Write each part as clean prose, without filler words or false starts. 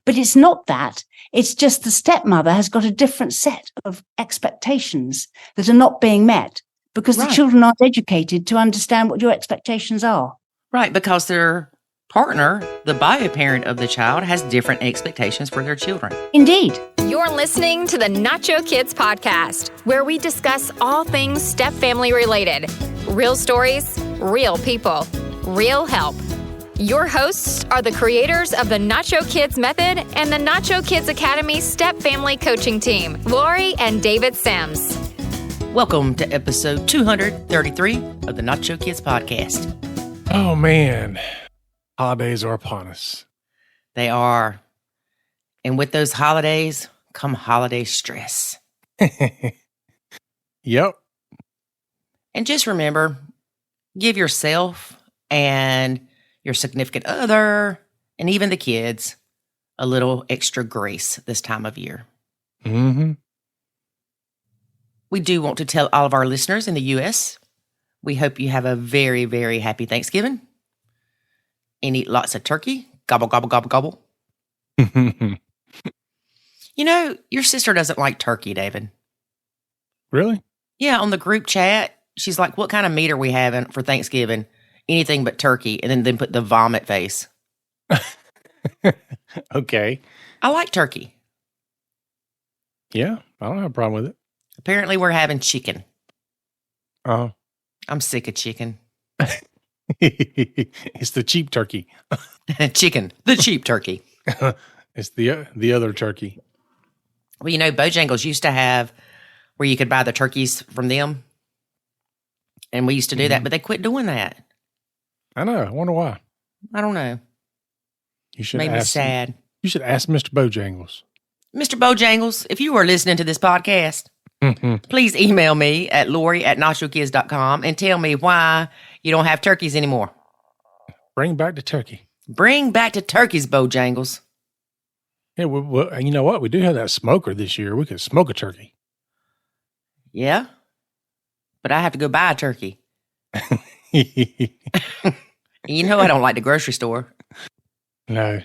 But it's not that. It's just the stepmother has got a different set of expectations that are not being met because the children aren't educated to understand what your expectations are. Right, because their partner, the bio parent of the child, has different expectations for their children. Indeed. You're listening to the Nacho Kids podcast, where we discuss all things step-family related. Real stories, real people, real help. Your hosts are the creators of the Nacho Kids Method and the Nacho Kids Academy Step Family Coaching Team, Lori and David Sims. Welcome to episode 233 of the Nacho Kids podcast. Oh, man. Holidays are upon us. They are. And with those holidays come holiday stress. Yep. And just remember, give yourself and your significant other, and even the kids, a little extra grace this time of year. Mm-hmm. We do want to tell all of our listeners in the U.S., we hope you have a very, very happy Thanksgiving and eat lots of turkey. Gobble, gobble, gobble, gobble. You know, your sister doesn't like turkey, David. Really? Yeah, on the group chat, she's like, what kind of meat are we having for Thanksgiving? Anything but turkey, and then put the vomit face. Okay. I like turkey. Yeah, I don't have a problem with it. Apparently, we're having chicken. Oh. I'm sick of chicken. It's the cheap turkey. Chicken, the cheap turkey. It's the other turkey. Well, you know, Bojangles used to have where you could buy the turkeys from them. And we used to do that, but they quit doing that. I know. I wonder why. I don't know. You should Made me sad. You should ask Mr. Bojangles. Mr. Bojangles, if you are listening to this podcast, please email me at lori@nachokids.com and tell me why you don't have turkeys anymore. Bring back the turkey. Bring back the turkeys, Bojangles. Yeah, well, you know what? We do have that smoker this year. We could smoke a turkey. Yeah? But I have to go buy a turkey. You know I don't like the grocery store. No.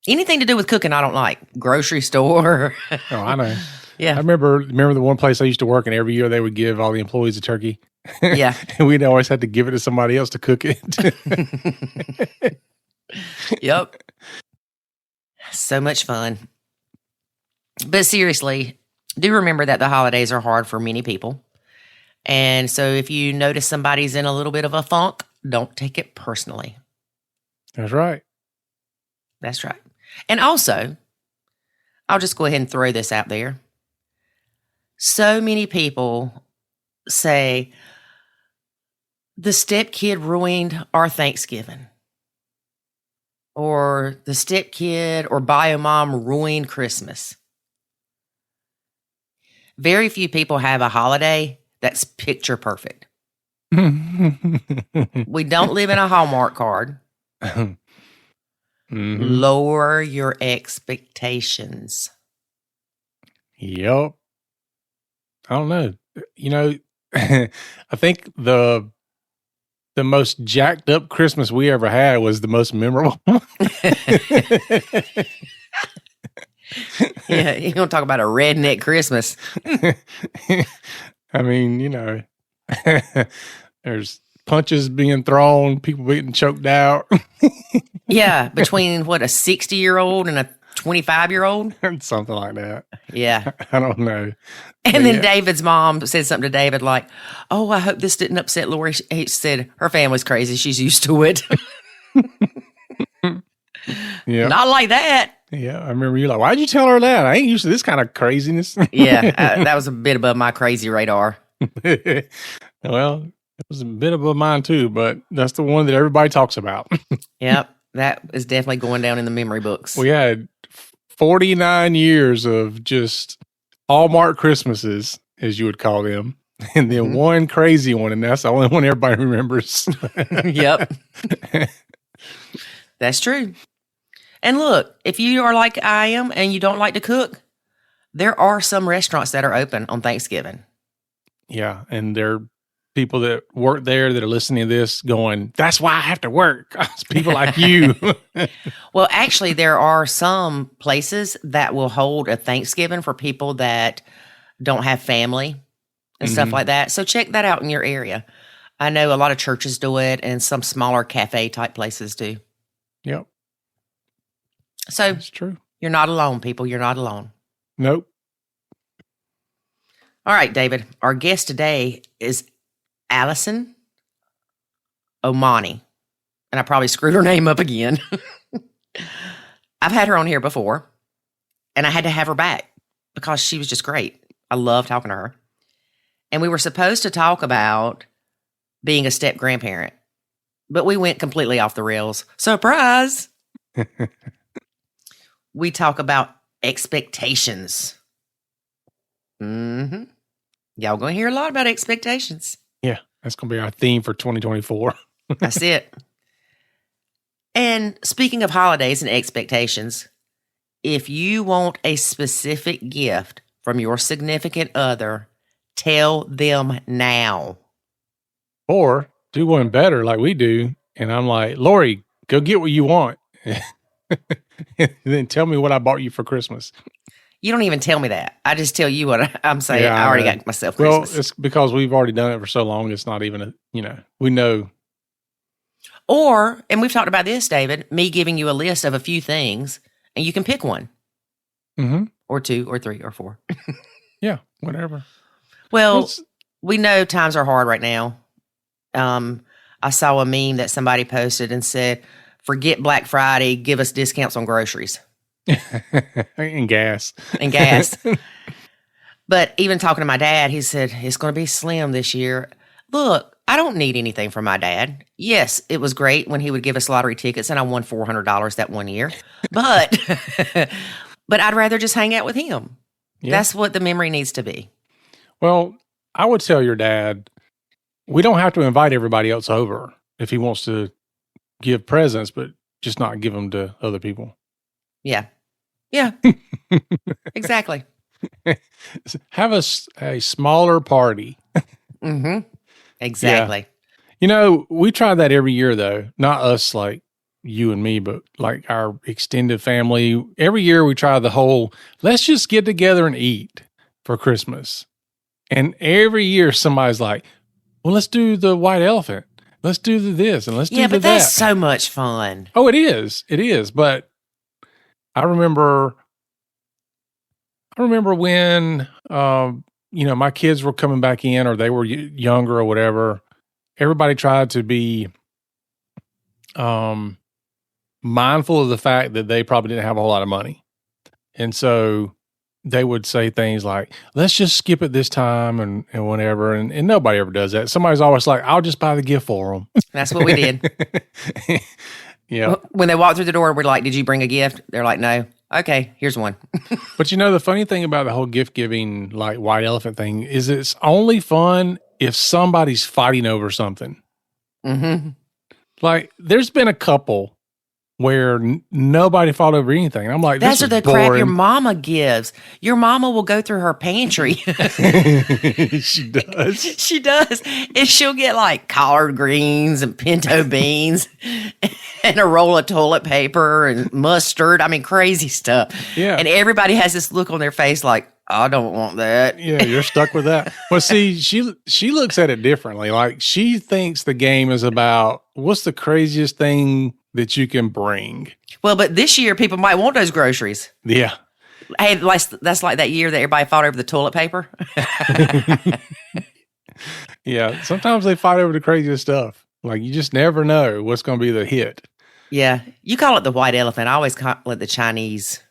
Anything to do with cooking I don't like. Grocery store. Oh, I know. Yeah. I remember the one place I used to work in, every year they would give all the employees a turkey. Yeah. And we'd always have to give it to somebody else to cook it. Yep. So much fun. But seriously, do remember that the holidays are hard for many people. And so if you notice somebody's in a little bit of a funk, don't take it personally. That's right. That's right. And also, I'll just go ahead and throw this out there. So many people say, the stepkid ruined our Thanksgiving. Or the stepkid or bio mom ruined Christmas. Very few people have a holiday that's picture perfect. We don't live in a Hallmark card. Lower your expectations. Yep. I don't know. You know, I think the most jacked up Christmas we ever had was the most memorable. Yeah, you're going to talk about a redneck Christmas. I mean, you know, there's punches being thrown, people getting choked out. Yeah, between what, a 60-year-old and a 25-year-old? Something like that. Yeah. I don't know. And then David's mom said something to David like, oh, I hope this didn't upset Lori. He said, her family's crazy. She's used to it. Yeah. Not like that. Yeah, I remember you like, why'd you tell her that? I ain't used to this kind of craziness. Yeah, that was a bit above my crazy radar. Well, it was a bit above mine too, but that's the one that everybody talks about. Yep, that is definitely going down in the memory books. We had 49 years of just Hallmark Christmases, as you would call them, and then one crazy one, and that's the only one everybody remembers. Yep. That's true. And look, if you are like I am and you don't like to cook, there are some restaurants that are open on Thanksgiving. Yeah, and they're people that work there that are listening to this going, that's why I have to work. It's people like you. Well, actually, there are some places that will hold a Thanksgiving for people that don't have family and stuff like that. So check that out in your area. I know a lot of churches do it and some smaller cafe type places do. Yep. So That's true. You're not alone, people. You're not alone. Nope. All right, David. Our guest today is Alison Omani. And I probably screwed her name up again. I've had her on here before, and I had to have her back because she was just great. I love talking to her. And we were supposed to talk about being a step grandparent, but we went completely off the rails. Surprise! We talk about expectations. Mm-hmm. Y'all going to hear a lot about expectations. Yeah, that's going to be our theme for 2024. That's it. And speaking of holidays and expectations, if you want a specific gift from your significant other, tell them now. Or do one better like we do. And I'm like, Lori, go get what you want. And then tell me what I bought you for Christmas. You don't even tell me that. I just tell you what I'm saying. Yeah, I already got myself Christmas. Well, it's because we've already done it for so long. It's not even we know. Or, and we've talked about this, David, me giving you a list of a few things and you can pick one. Mm-hmm. Or two or three or four. Yeah, whatever. Well, we know times are hard right now. I saw a meme that somebody posted and said, forget Black Friday, give us discounts on groceries. And gas. And gas. But even talking to my dad, he said, it's going to be slim this year. Look, I don't need anything from my dad. Yes, it was great when he would give us lottery tickets and I won $400 that one year. But but I'd rather just hang out with him. Yeah. That's what the memory needs to be. Well, I would tell your dad, we don't have to invite everybody else over if he wants to give presents, but just not give them to other people. Yeah. Yeah. Exactly. Have a smaller party. Mm-hmm. Exactly. Yeah. We try that every year, though. Not us, like you and me, but like our extended family. Every year we try the whole, let's just get together and eat for Christmas. And every year somebody's like, well, let's do the white elephant. Let's do this and let's do that. Yeah, but that's so much fun. Oh, it is. It is. But I remember when, my kids were coming back in or they were younger or whatever. Everybody tried to be mindful of the fact that they probably didn't have a whole lot of money. And so they would say things like, let's just skip it this time and whatever. And nobody ever does that. Somebody's always like, I'll just buy the gift for them. That's what we did. Yeah. When they walked through the door, we're like, did you bring a gift? They're like, no. Okay, here's one. But the funny thing about the whole gift giving, like white elephant thing, is it's only fun if somebody's fighting over something. Mm-hmm. Like, there's been a couple where nobody fought over anything. I'm like, that's this the is boring. Crap your mama gives. Your mama will go through her pantry. She does. She does. And she'll get like collard greens and pinto beans and a roll of toilet paper and mustard. I mean, crazy stuff. Yeah. And everybody has this look on their face like, I don't want that. Yeah, you're stuck with that. Well, see, she looks at it differently. Like, she thinks the game is about what's the craziest thing that you can bring. Well, but this year people might want those groceries. Yeah. Hey, that's like that year that everybody fought over the toilet paper. Yeah. Sometimes they fight over the craziest stuff. Like, you just never know what's going to be the hit. Yeah. You call it the white elephant. I always call it the Chinese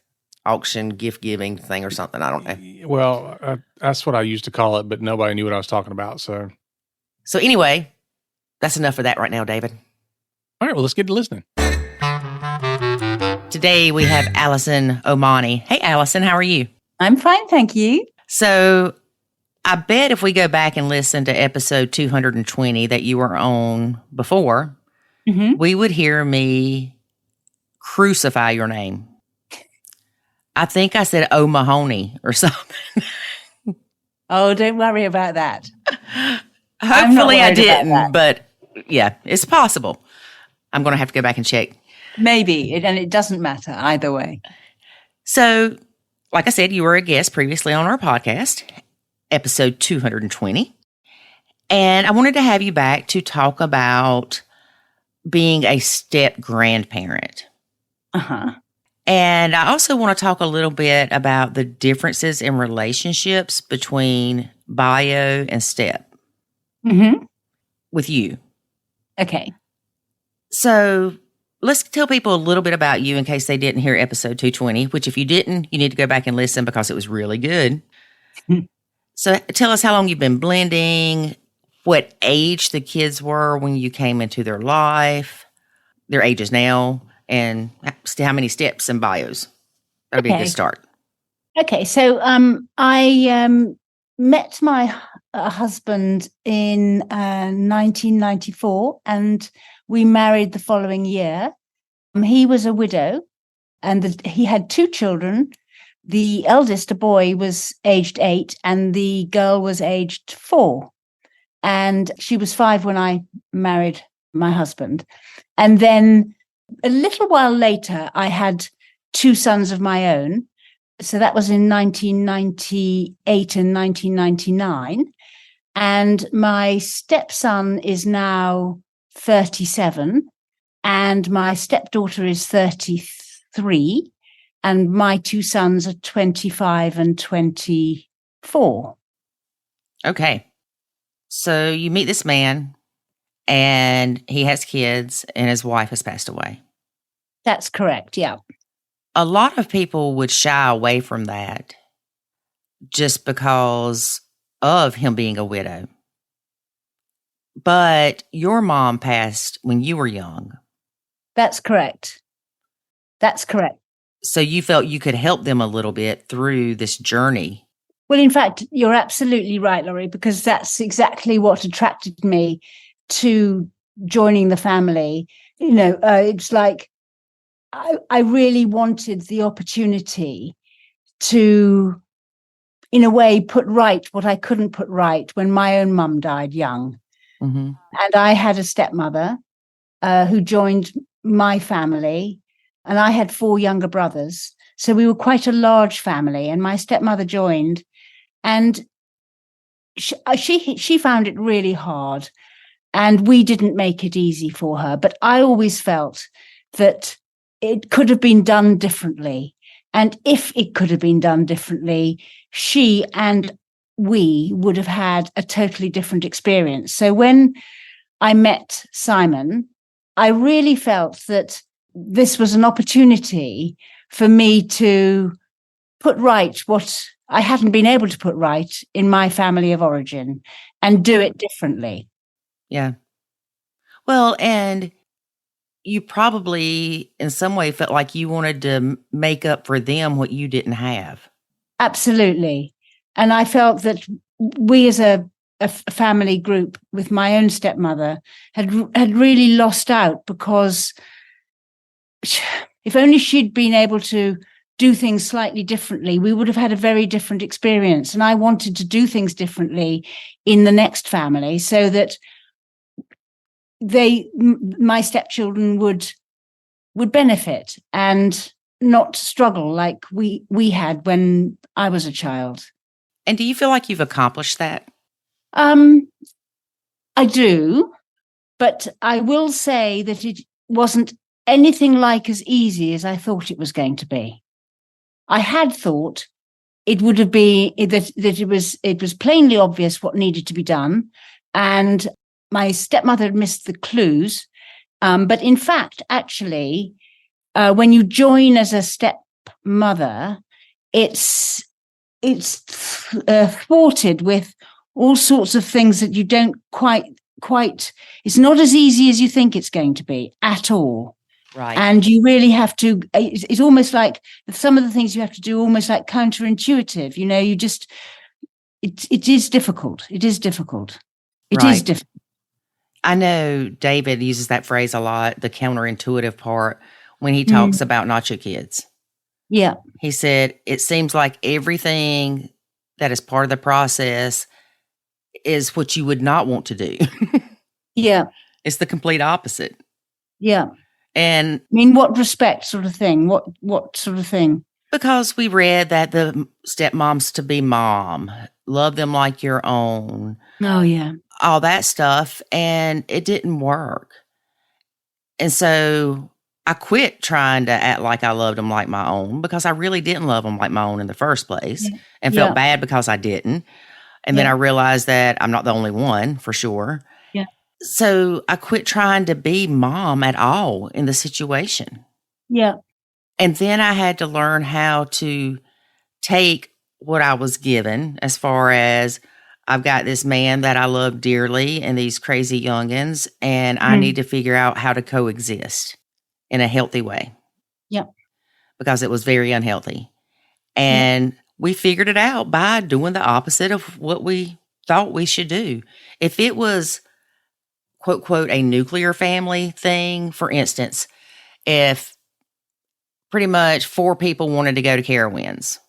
auction gift giving thing or something. I don't know. Well, that's what I used to call it, but nobody knew what I was talking about. So anyway, that's enough for that right now, David. All right, well, let's get to listening. Today we have Alison Omani. Hey, Alison, how are you? I'm fine, thank you. So I bet if we go back and listen to episode 220 that you were on before, we would hear me crucify your name. I think I said O'Mahony or something. Oh, don't worry about that. Hopefully I didn't, but yeah, it's possible. I'm going to have to go back and check. Maybe, and it doesn't matter either way. So, like I said, you were a guest previously on our podcast, episode 220. And I wanted to have you back to talk about being a step grandparent. Uh-huh. And I also want to talk a little bit about the differences in relationships between bio and step with you. Okay. So let's tell people a little bit about you in case they didn't hear episode 220, which if you didn't, you need to go back and listen because it was really good. So tell us how long you've been blending, what age the kids were when you came into their life, their ages now, and how many steps and bios. That'll be a good start. Okay, so I met my husband in 1994, and we married the following year. He was a widow, and he had 2 children. The eldest, a boy, was aged 8, and the girl was aged 4. And she was 5 when I married my husband. And then a little while later, I had 2 sons of my own. So that was in 1998 and 1999. And my stepson is now 37, and my stepdaughter is 33, and my 2 sons are 25 and 24. Okay. So you meet this man, and he has kids, and his wife has passed away. That's correct, yeah. A lot of people would shy away from that just because of him being a widow. But your mom passed when you were young. That's correct. That's correct. So you felt you could help them a little bit through this journey. Well, in fact, you're absolutely right, Laurie, because that's exactly what attracted me to joining the family. You know, it's like I really wanted the opportunity to, in a way, put right what I couldn't put right when my own mum died young. And I had a stepmother who joined my family, and I had 4 younger brothers. So we were quite a large family, and my stepmother joined, and she found it really hard, and we didn't make it easy for her. But I always felt that it could have been done differently. And if it could have been done differently, she and we would have had a totally different experience. So when I met Simon, I really felt that this was an opportunity for me to put right what I hadn't been able to put right in my family of origin and do it differently. Yeah. Well, and you probably in some way felt like you wanted to make up for them what you didn't have. Absolutely. And I felt that we as a family group with my own stepmother had really lost out, because if only she'd been able to do things slightly differently, we would have had a very different experience. And I wanted to do things differently in the next family so that my stepchildren would benefit and not struggle like we had when I was a child. And do you feel like you've accomplished that? I do, but I will say that it wasn't anything like as easy as I thought it was going to be. I had thought it would have been that it was plainly obvious what needed to be done, and my stepmother had missed the clues. But in fact, actually, when you join as a stepmother, it's thwarted with all sorts of things that you don't quite. It's not as easy as you think it's going to be at all. Right. And you really have to, it's almost like some of the things you have to do almost like counterintuitive. You know, it is difficult. It is difficult. It is difficult. I know David uses that phrase a lot, the counterintuitive part, when he talks about Nacho Kids. Yeah. He said, it seems like everything that is part of the process is what you would not want to do. Yeah. It's the complete opposite. Yeah. And I mean, what respect sort of thing? What sort of thing? because we read that the stepmom's to be mom, love them like your own, Oh, yeah. all that stuff. And it didn't work. And so I quit trying to act like I loved them like my own, because I really didn't love them like my own in the first place, and felt bad because I didn't. And then I realized that I'm not the only one, for sure. Yeah. So I quit trying to be mom at all in the situation. Yeah. And then I had to learn how to take what I was given, as far as I've got this man that I love dearly and these crazy youngins, and I need to figure out how to coexist in a healthy way. Yeah. Because it was very unhealthy. And we figured it out by doing the opposite of what we thought we should do. If it was, quote, quote, a nuclear family thing, for instance, if pretty much 4 people wanted to go to Carowinds,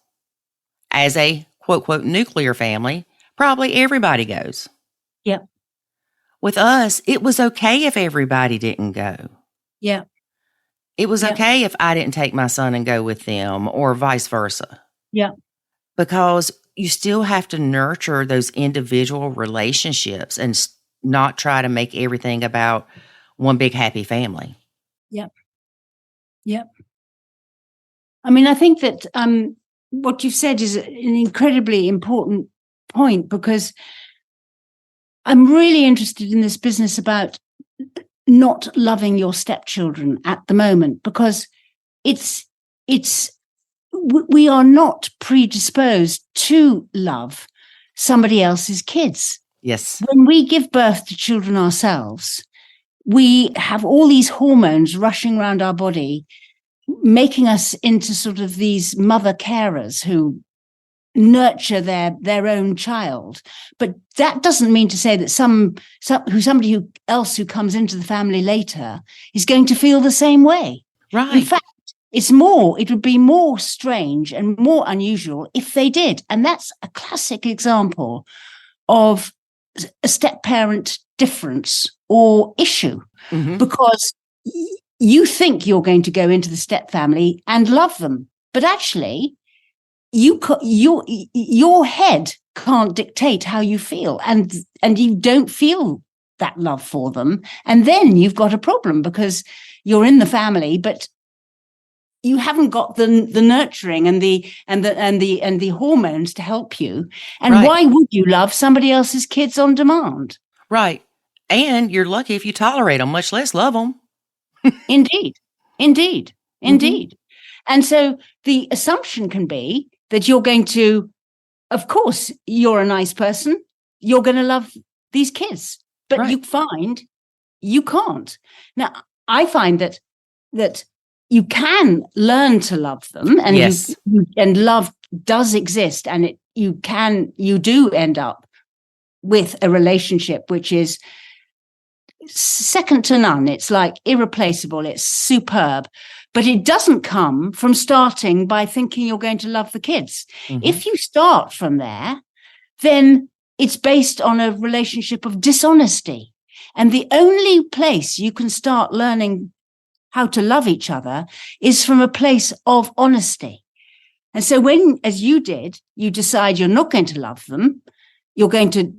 as a, quote, quote, nuclear family, probably everybody goes. Yeah. With us, it was okay if everybody didn't go. Yeah. It was okay if I didn't take my son and go with them, or vice versa. Yeah. Because you still have to nurture those individual relationships and not try to make everything about one big happy family. Yep. Yep. I mean, I think that what you've said is an incredibly important point, because I'm really interested in this business about not loving your stepchildren at the moment, because we are not predisposed to love somebody else's kids. Yes. When we give birth to children ourselves, we have all these hormones rushing around our body, making us into sort of these mother carers who nurture their own child. But that doesn't mean to say that somebody else who comes into the family later is going to feel the same way. Right. In fact, it would be more strange and more unusual if they did. And that's a classic example of a step-parent difference or issue, because you think you're going to go into the step family and love them, but actually your head can't dictate how you feel, and you don't feel that love for them, and then you've got a problem because you're in the family, but you haven't got the nurturing and the hormones to help you. And why would you love somebody else's kids on demand? Right. And you're lucky if you tolerate them, much less love them. Indeed. And so the assumption can be that you're going to, of course, you're a nice person, you're going to love these kids, but you find you can't. Now, I find that you can learn to love them, and and love does exist, and you do end up with a relationship which is second to none. It's like irreplaceable. It's superb. But it doesn't come from starting by thinking you're going to love the kids. If you start from there, then it's based on a relationship of dishonesty. And the only place you can start learning how to love each other is from a place of honesty. And so when, as you did, you decide you're not going to love them, you're going to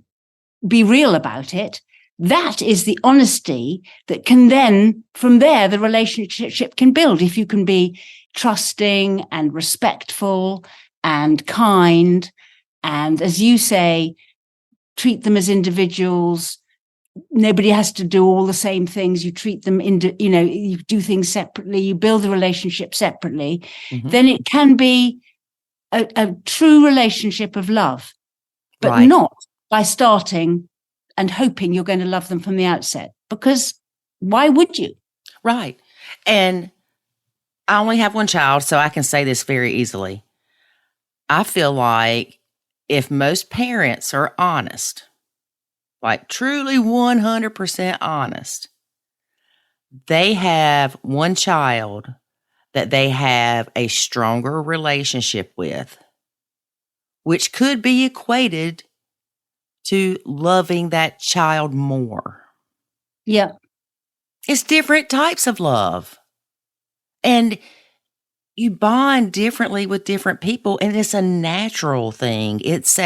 be real about it, that is the honesty that can then, from there, the relationship can build. If you can be trusting and respectful and kind, and as you say, treat them as individuals. Nobody has to do all the same things. You treat them, you do things separately, you build a relationship separately, then it can be a true relationship of love, but not by starting and hoping you're going to love them from the outset, because why would you? Right. And I only have one child, so I can say this very easily. I feel like if most parents are honest, like truly 100% honest, they have one child that they have a stronger relationship with, which could be equated to loving that child more. Yeah. It's different types of love. And you bond differently with different people, and it's a natural thing. It's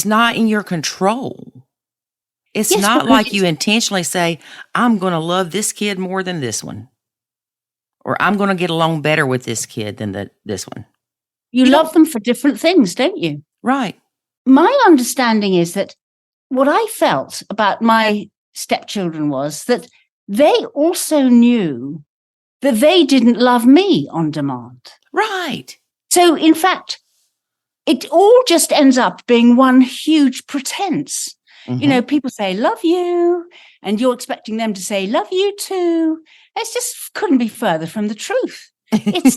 not in your control. It's Yes, not because like you intentionally say, I'm going to love this kid more than this one. Or I'm going to get along better with this kid than this one. you love them for different things, don't you? Right. My understanding is that what I felt about my stepchildren was that they also knew that they didn't love me on demand. Right. So, in fact, it all just ends up being one huge pretense. Mm-hmm. People say, love you, and you're expecting them to say, love you too. It just couldn't be further from the truth. It's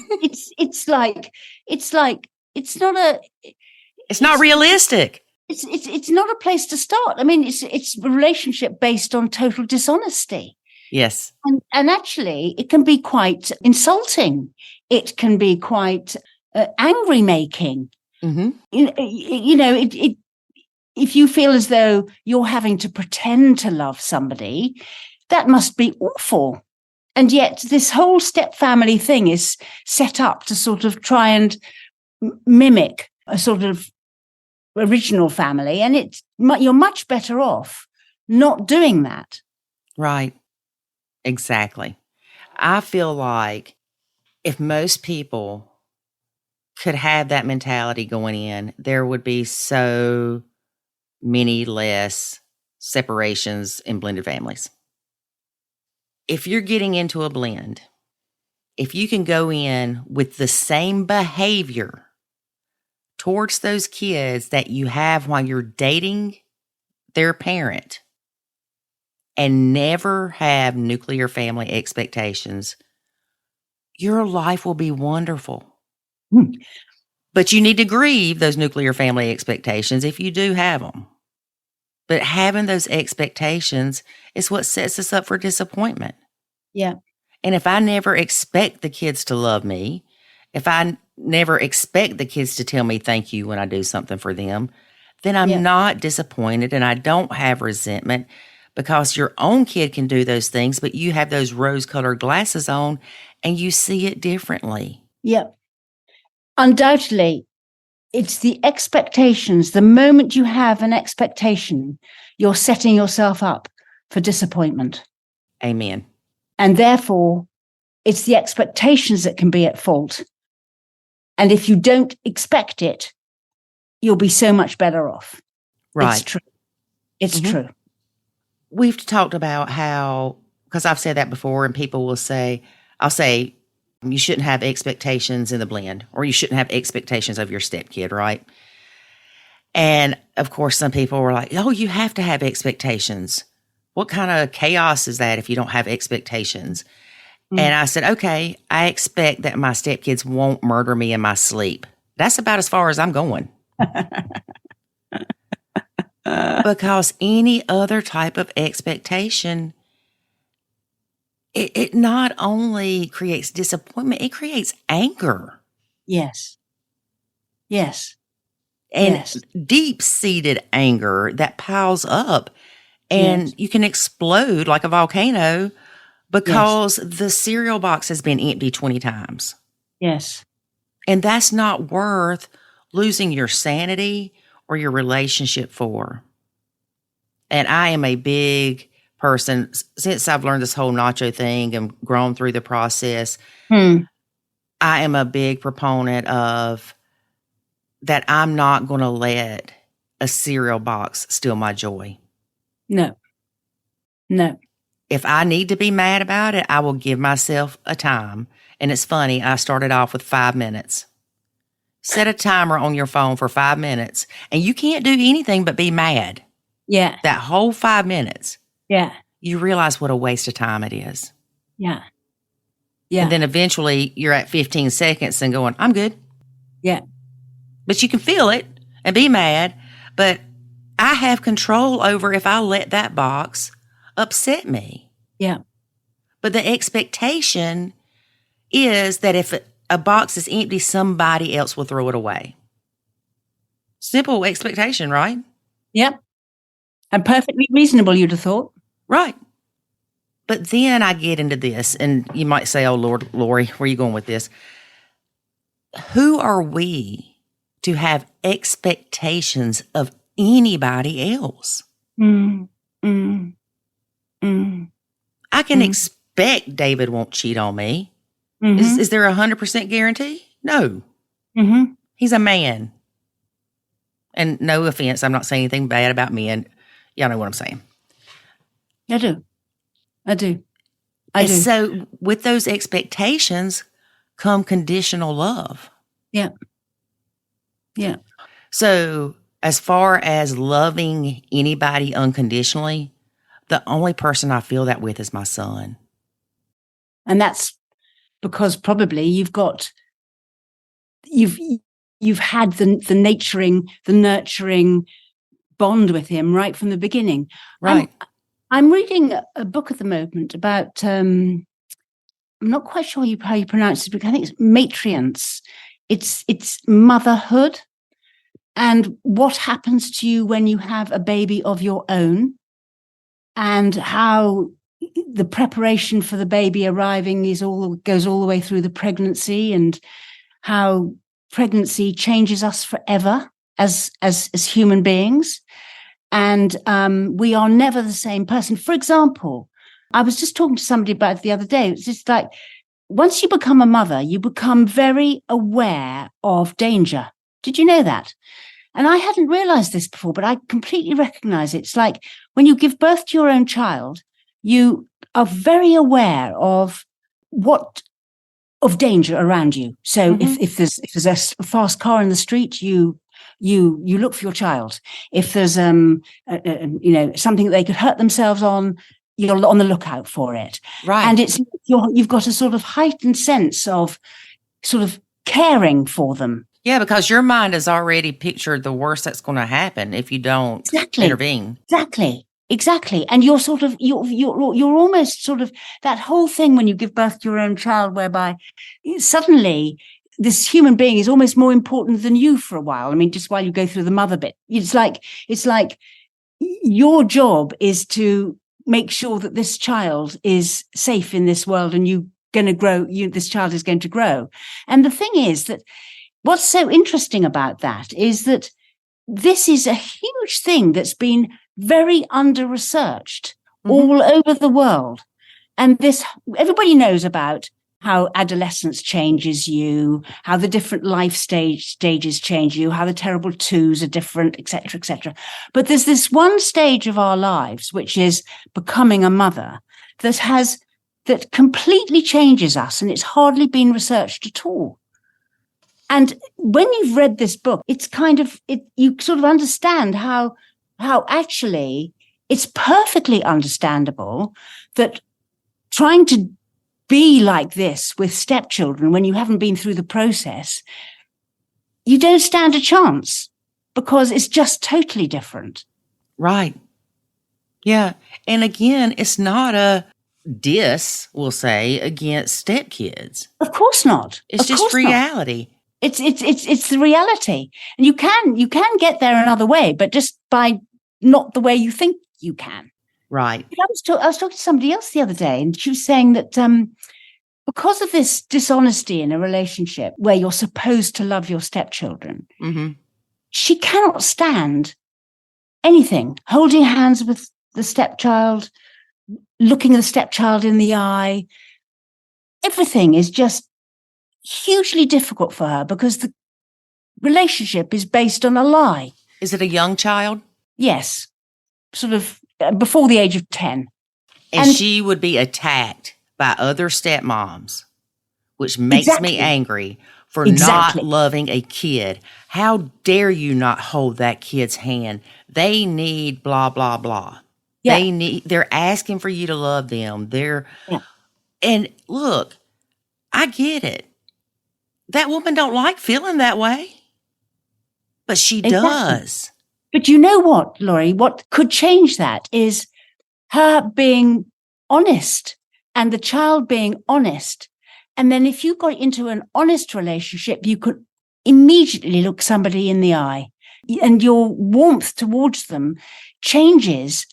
not realistic. It's not a place to start. I mean, it's a relationship based on total dishonesty. Yes. And actually, it can be quite insulting. It can be quite angry making. Mm-hmm. If you feel as though you're having to pretend to love somebody, that must be awful. And yet this whole step family thing is set up to sort of try and mimic a sort of original family. And you're much better off not doing that. Right. Exactly. I feel like if most people could have that mentality going in, there would be so many less separations in blended families. If you're getting into a blend, if you can go in with the same behavior towards those kids that you have while you're dating their parent and never have nuclear family expectations, your life will be wonderful. But you need to grieve those nuclear family expectations if you do have them. But having those expectations is what sets us up for disappointment. Yeah. And if I never expect the kids to love me, if I never expect the kids to tell me thank you when I do something for them, then I'm not disappointed and I don't have resentment, because your own kid can do those things, but you have those rose-colored glasses on and you see it differently. Yeah. Undoubtedly, it's the expectations. The moment you have an expectation, you're setting yourself up for disappointment. Amen. And therefore, it's the expectations that can be at fault. And if you don't expect it, you'll be so much better off. Right. It's true. It's true. We've talked about how, because I've said that before, and people will say, I'll say, you shouldn't have expectations in the blend, or you shouldn't have expectations of your stepkid, right? And of course, some people were like, oh, you have to have expectations. What kind of chaos is that if you don't have expectations? And I said, okay, I expect that my stepkids won't murder me in my sleep. That's about as far as I'm going. Because any other type of expectation, it not only creates disappointment, it creates anger. Yes. Yes. And deep-seated anger that piles up. And you can explode like a volcano because the cereal box has been empty 20 times. Yes. And that's not worth losing your sanity or your relationship for. And I am a big person, since I've learned this whole nacho thing and grown through the process, I am a big proponent of that I'm not going to let a cereal box steal my joy. No. If I need to be mad about it, I will give myself a time. And it's funny, I started off with 5 minutes. Set a timer on your phone for 5 minutes, and you can't do anything but be mad. Yeah. That whole 5 minutes. Yeah. You realize what a waste of time it is. Yeah. Yeah. And then eventually you're at 15 seconds and going, I'm good. Yeah. But you can feel it and be mad. But I have control over if I let that box upset me. Yeah. But the expectation is that if a box is empty, somebody else will throw it away. Simple expectation, right? Yep. And perfectly reasonable, you'd have thought. Right. But then I get into this, and you might say, oh, Lord, Lori, where are you going with this? Who are we to have expectations of anybody else? Mm. I can expect David won't cheat on me. Mm-hmm. Is there a 100% guarantee? No. Mm-hmm. He's a man. And no offense, I'm not saying anything bad about men. Y'all know what I'm saying. I do. And so with those expectations come conditional love. Yeah. Yeah. So as far as loving anybody unconditionally, the only person I feel that with is my son. And that's because probably you've had the nurturing bond with him right from the beginning. Right. I'm reading a book at the moment about, I'm not quite sure how you pronounce it, but I think it's matriarchs. It's motherhood and what happens to you when you have a baby of your own, and how the preparation for the baby arriving goes all the way through the pregnancy, and how pregnancy changes us forever as human beings. And we are never the same person. For example, I was just talking to somebody about it the other day. It's just like, once you become a mother, you become very aware of danger. Did you know that? And I hadn't realized this before, but I completely recognize it. It's like when you give birth to your own child, you are very aware of danger around you. So if there's a fast car in the street, you look for your child. If there's something that they could hurt themselves on, you're on the lookout for it. Right. And you've got a sort of heightened sense of sort of caring for them. Yeah, because your mind has already pictured the worst that's going to happen if you don't intervene. Exactly. And you're sort of, you're almost sort of that whole thing when you give birth to your own child, whereby suddenly this human being is almost more important than you for a while. I mean, just while you go through the mother bit, it's like your job is to make sure that this child is safe in this world, and this child is going to grow. And the thing is that what's so interesting about that is that this is a huge thing that's been very under-researched all over the world. And everybody knows about how adolescence changes you, how the different life stages change you, how the terrible twos are different, et cetera, But there's this one stage of our lives, which is becoming a mother, that completely changes us, and it's hardly been researched at all. And when you've read this book, it's you sort of understand how actually it's perfectly understandable that trying to be like this with stepchildren when you haven't been through the process, you don't stand a chance, because it's just totally different. Right. Yeah. And again, it's not a diss, we'll say, against stepkids. Of course not. It's just reality. It's the reality. And you can get there another way, but just by not the way you think you can. Right. I was talking to somebody else the other day, and she was saying that because of this dishonesty in a relationship where you're supposed to love your stepchildren, she cannot stand anything. Holding hands with the stepchild, looking the stepchild in the eye, everything is just hugely difficult for her because the relationship is based on a lie. Is it a young child? Yes. Sort of before the age of 10. And she would be attacked by other stepmoms, which makes me angry for not loving a kid. How dare you not hold that kid's hand? They need blah, blah, blah. Yeah. They're asking for you to love them. And look, I get it. That woman don't like feeling that way, but she does. But you know what, Laurie, what could change that is her being honest and the child being honest. And then if you got into an honest relationship, you could immediately look somebody in the eye. your warmth towards them changes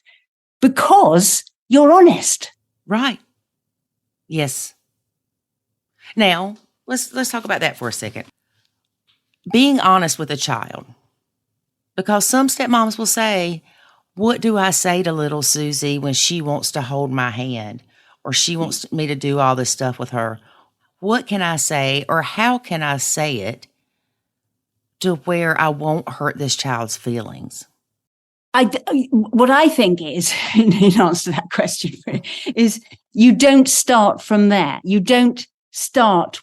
because you're honest. Right. Yes. Now, let's talk about that for a second. Being honest with a child. Because some stepmoms will say, what do I say to little Susie when she wants to hold my hand or she wants me to do all this stuff with her? What can I say or how can I say it to where I won't hurt this child's feelings? What I think is, in answer to that question, is you don't start from there. You don't start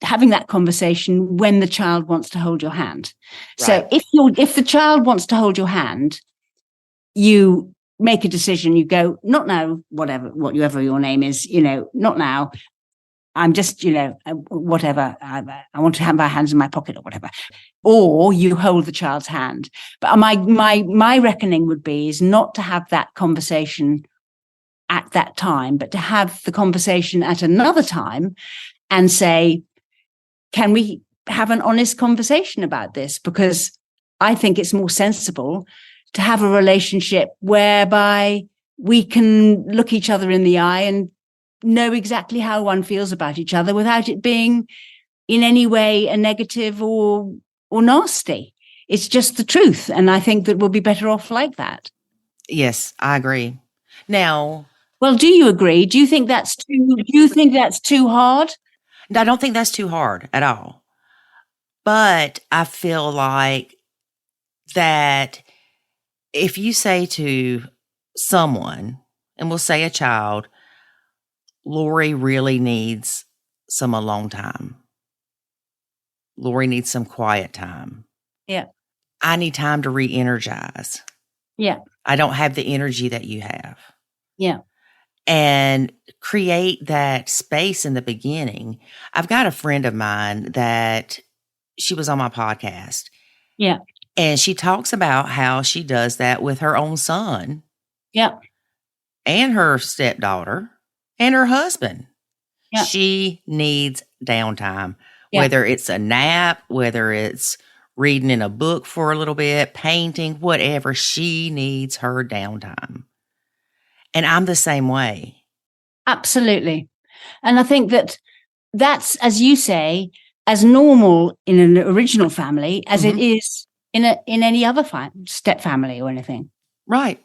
having that conversation when the child wants to hold your hand. Right. So if the child wants to hold your hand, you make a decision. You go, not now, whatever your name is, not now. I'm just, whatever. I want to have my hands in my pocket or whatever. Or you hold the child's hand. But my reckoning would be is not to have that conversation at that time, but to have the conversation at another time and say, can we have an honest conversation about this? Because I think it's more sensible to have a relationship whereby we can look each other in the eye and know exactly how one feels about each other without it being in any way a negative or nasty. It's just the truth. And I think that we'll be better off like that. Yes, I agree. Now, well, do you agree? Do you think that's too hard? I don't think that's too hard at all. But I feel like that if you say to someone, and we'll say a child, Lori really needs some alone time. Lori needs some quiet time. Yeah. I need time to re-energize. Yeah. I don't have the energy that you have. Yeah. And create that space in the beginning. I've got a friend of mine that she was on my podcast. Yeah. And she talks about how she does that with her own son. Yeah. And her stepdaughter and her husband. Yeah. She needs downtime, whether it's a nap, whether it's reading in a book for a little bit, painting, whatever. She needs her downtime. And I'm the same way. Absolutely. And I think that's, as you say, as normal in an original family as it is in any other step family or anything. Right.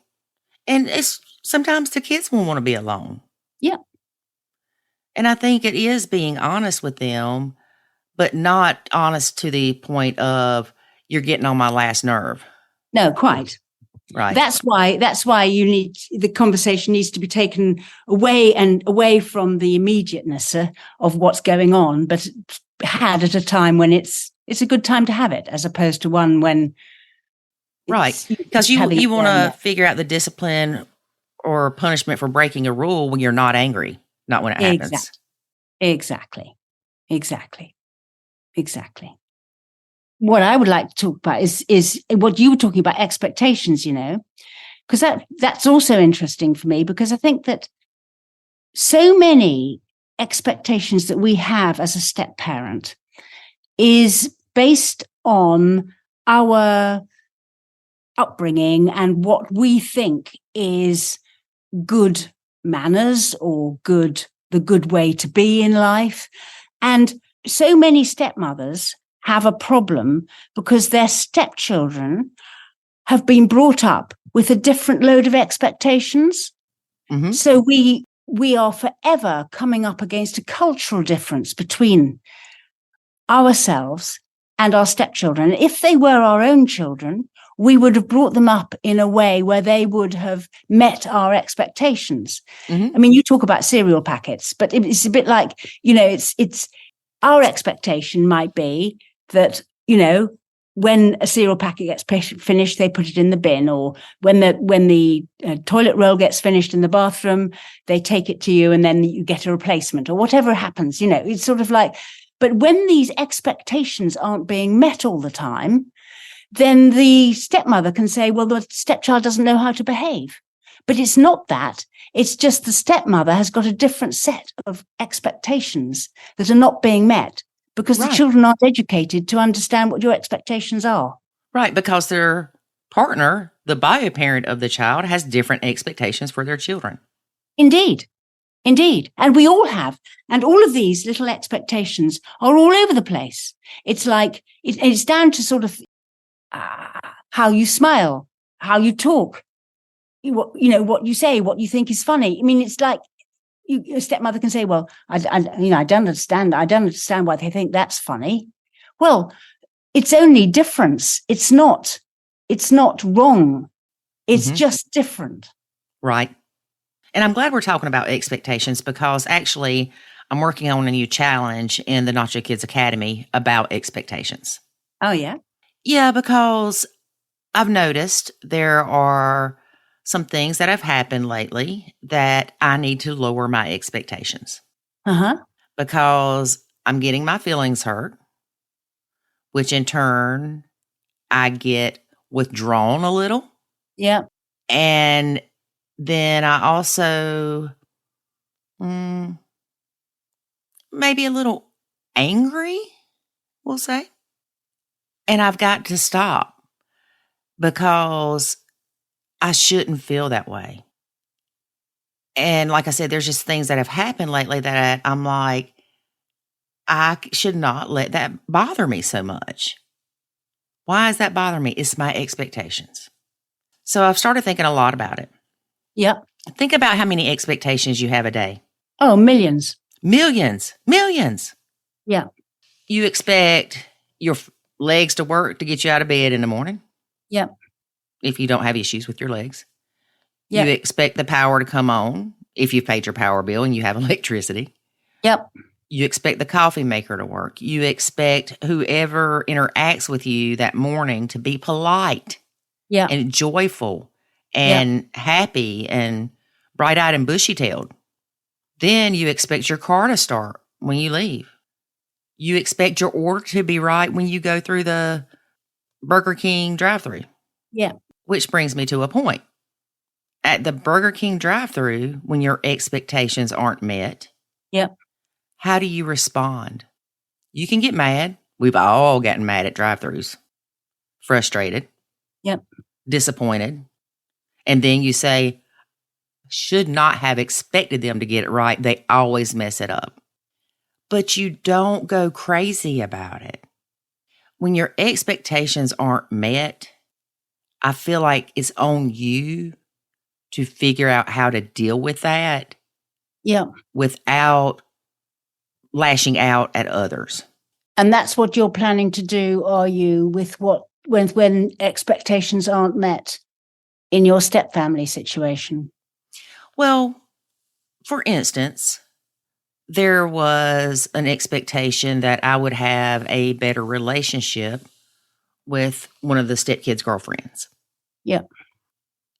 And it's sometimes the kids won't want to be alone. Yeah. And I think it is being honest with them, but not honest to the point of you're getting on my last nerve. No, quite. Right. That's why the conversation needs to be taken away from the immediateness of what's going on, but had at a time when it's a good time to have it, as opposed to one when. Right. Because you want to figure out the discipline or punishment for breaking a rule when you're not angry, not when it happens. Exactly. What I would like to talk about is what you were talking about, expectations, because that's also interesting for me, because I think that so many expectations that we have as a step parent is based on our upbringing and what we think is good manners or the good way to be in life. And so many stepmothers have a problem because their stepchildren have been brought up with a different load of expectations. Mm-hmm. So we are forever coming up against a cultural difference between ourselves and our stepchildren. If they were our own children, we would have brought them up in a way where they would have met our expectations. Mm-hmm. I mean, you talk about cereal packets, but it's a bit like, it's our expectation might be that, when a cereal packet gets finished, they put it in the bin, or when the toilet roll gets finished in the bathroom, they take it to you and then you get a replacement, or whatever happens. It's sort of like, but when these expectations aren't being met all the time, then the stepmother can say, well, the stepchild doesn't know how to behave. But it's not that. It's just the stepmother has got a different set of expectations that are not being met because the children aren't educated to understand what your expectations are. Right, because their partner, the bio parent of the child, has different expectations for their children. Indeed. Indeed. And we all have. And all of these little expectations are all over the place. It's like, it's down to sort of how you smile, how you talk, what you say, what you think is funny. I mean, it's like a stepmother can say, well, I don't understand why they think that's funny. Well, it's only difference. It's not wrong. It's just different. Right. And I'm glad we're talking about expectations because actually I'm working on a new challenge in the Nacho Kids Academy about expectations. Oh, yeah? Yeah, because I've noticed there are some things that have happened lately that I need to lower my expectations. Because I'm getting my feelings hurt, which in turn I get withdrawn a little. Yeah. And then I also maybe a little angry, we'll say. And I've got to stop because I shouldn't feel that way. And like I said, there's just things that have happened lately that I'm like, I should not let that bother me so much. Why does that bother me? It's my expectations. So I've started thinking a lot about it. Yep. Think about how many expectations you have a day. Oh, millions. Millions. Yeah. You expect your legs to work to get you out of bed in the morning. Yep. If you don't have issues with your legs. Yep. You expect the power to come on if you've paid your power bill and you have electricity. Yep. You expect the coffee maker to work. You expect whoever interacts with you that morning to be polite and joyful and happy and bright-eyed and bushy-tailed. Then you expect your car to start when you leave. You expect your order to be right when you go through the Burger King drive-thru. Yeah. Which brings me to a point. At the Burger King drive-thru, when your expectations aren't met, how do you respond? You can get mad. We've all gotten mad at drive-thrus. Frustrated. Disappointed. And then you say, should not have expected them to get it right. They always mess it up. But you don't go crazy about it. When your expectations aren't met, I feel like it's on you to figure out how to deal with that without lashing out at others. And that's what you're planning to do, are you, with when expectations aren't met in your step-family situation? Well, for instance, there was an expectation that I would have a better relationship with one of the stepkids' girlfriends. Yeah.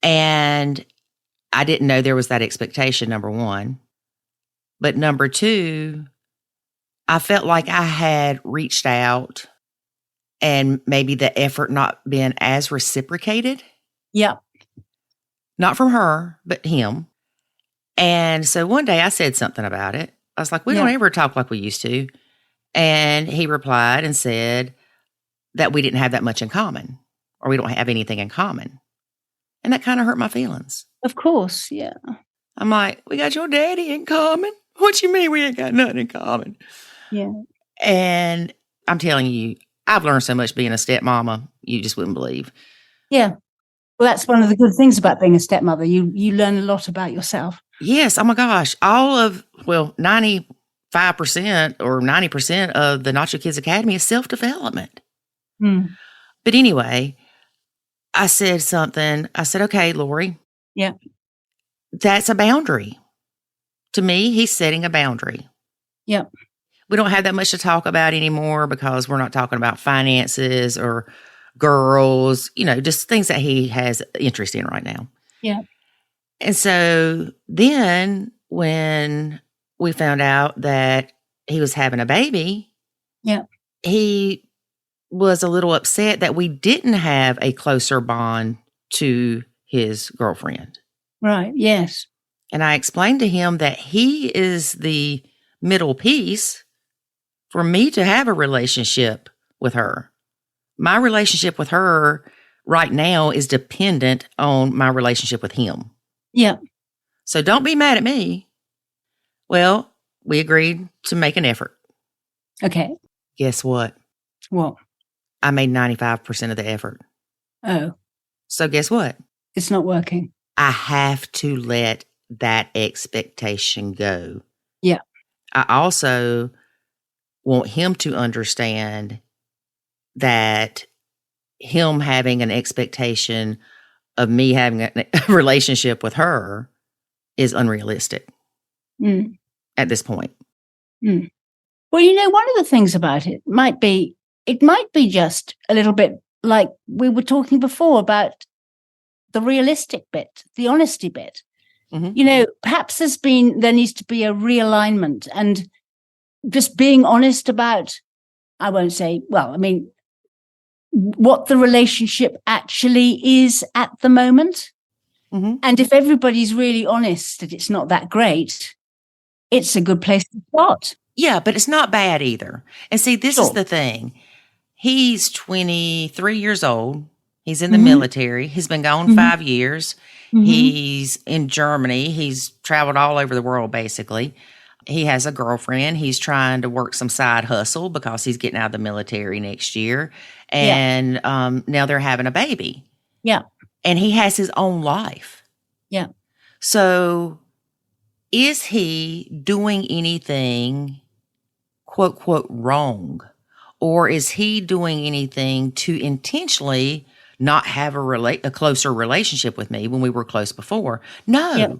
And I didn't know there was that expectation, number one. But number two, I felt like I had reached out and maybe the effort not been as reciprocated. Yeah. Not from her, but him. And so one day I said something about it. I was like, we don't ever talk like we used to. And he replied and said that we didn't have that much in common, or we don't have anything in common. And that kind of hurt my feelings. Of course, yeah. I'm like, we got your daddy in common? What you mean we ain't got nothing in common? Yeah. And I'm telling you, I've learned so much being a stepmama, you just wouldn't believe. Yeah. Well, that's one of the good things about being a stepmother. You learn a lot about yourself. Yes. Oh my gosh. 95% or 90% of the Nacho Kids Academy is self-development. But anyway, I said something. I said, okay, Lori. Yeah. That's a boundary. To me, he's setting a boundary. Yeah. We don't have that much to talk about anymore because we're not talking about finances or girls, just things that he has interest in right now. Yeah. And so then when we found out that he was having a baby, he was a little upset that we didn't have a closer bond to his girlfriend. Right. Yes. And I explained to him that he is the middle piece for me to have a relationship with her. my relationship with her right now is dependent on my relationship with him. Yeah. So don't be mad at me. Well, we agreed to make an effort. Okay. Guess what? What? I made 95% of the effort. Oh, So guess what? it's not working. I have to let that expectation go. Yeah. I also want him to understand that him having an expectation of me having a relationship with her is unrealistic at this point. Well, one of the things about it might be just a little bit like we were talking before about the realistic bit, the honesty bit. Mm-hmm. Perhaps there needs to be a realignment and just being honest about, I won't say, what the relationship actually is at the moment. Mm-hmm. And if everybody's really honest that it's not that great, it's a good place to start. Yeah, but it's not bad either. And see, this Sure. is the thing. He's 23 years old. He's in the military. He's been gone 5 years. He's in Germany. He's traveled all over the world, basically. He has a girlfriend. He's trying to work some side hustle because he's getting out of the military next year. And now they're having a baby. Yeah. And he has his own life. Yeah. So is he doing anything, quote, quote, wrong? Or is he doing anything to intentionally not have a closer relationship with me when we were close before? No. Yeah.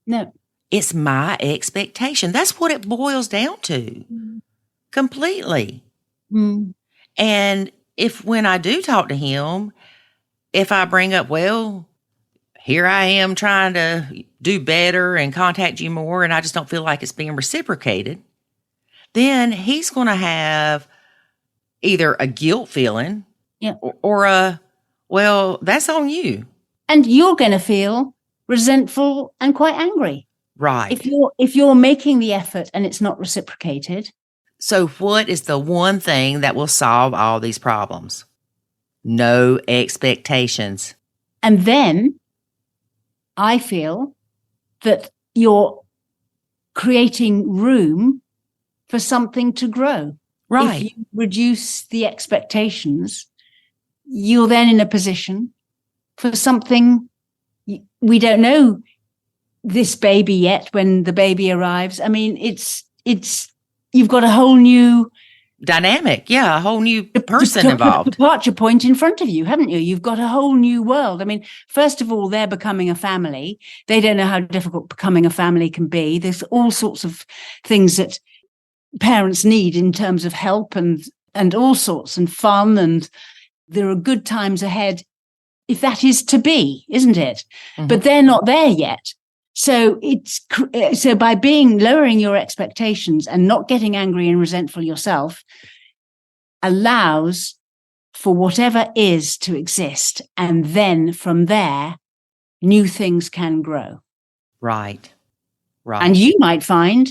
No. It's my expectation. That's what it boils down to. Completely. And when I do talk to him, if I bring up, well, here I am trying to do better and contact you more, and I just don't feel like it's being reciprocated, then he's going to have either a guilt feeling or a, well, that's on you. And you're going to feel resentful and quite angry. Right. If you're making the effort and it's not reciprocated. So what is the one thing that will solve all these problems? No expectations. And then I feel that you're creating room for something to grow. Right. If you reduce the expectations, you're then in a position for something. We don't know this baby yet when the baby arrives. I mean, you've got a whole new dynamic. Yeah. A whole new person involved. Departure point in front of you, haven't you? You've got a whole new world. I mean, first of all, they're becoming a family. They don't know how difficult becoming a family can be. There's all sorts of things that parents need in terms of help and all sorts and fun. And there are good times ahead if that is to be, isn't it? But they're not there yet. So so by lowering your expectations and not getting angry and resentful yourself allows for whatever is to exist. And then from there, new things can grow. Right. And you might find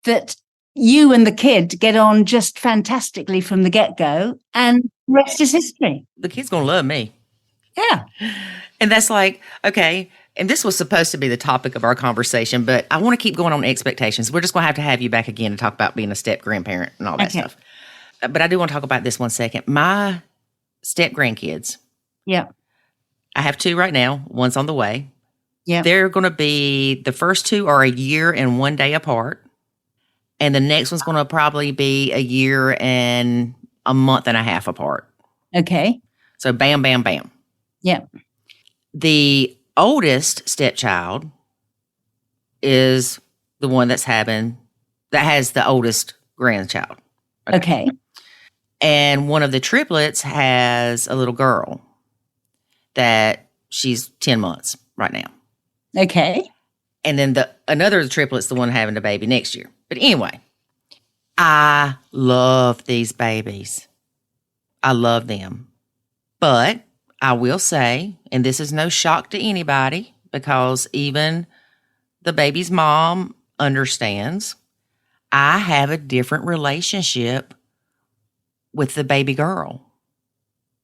that you and the kid get on just fantastically from the get-go, and the rest is history. The kid's going to love me. Yeah. And that's like, okay, and this was supposed to be the topic of our conversation, but I want to keep going on expectations. We're just going to have you back again to talk about being a step grandparent and all that stuff. But I do want to talk about this 1 second. My step grandkids. Yeah. I have 2 right now. One's on the way. Yeah. They're going to be, the first 2 are a year and 1 day apart. And the next one's going to probably be a year and a month and a half apart. Okay. So bam, bam, bam. Yeah. The oldest stepchild is the one that has the oldest grandchild. Okay. And one of the triplets has a little girl that she's 10 months right now. Okay. And then another of the triplets, the one having the baby next year. But anyway, I love these babies. I love them. But I will say, and this is no shock to anybody because even the baby's mom understands, I have a different relationship with the baby girl.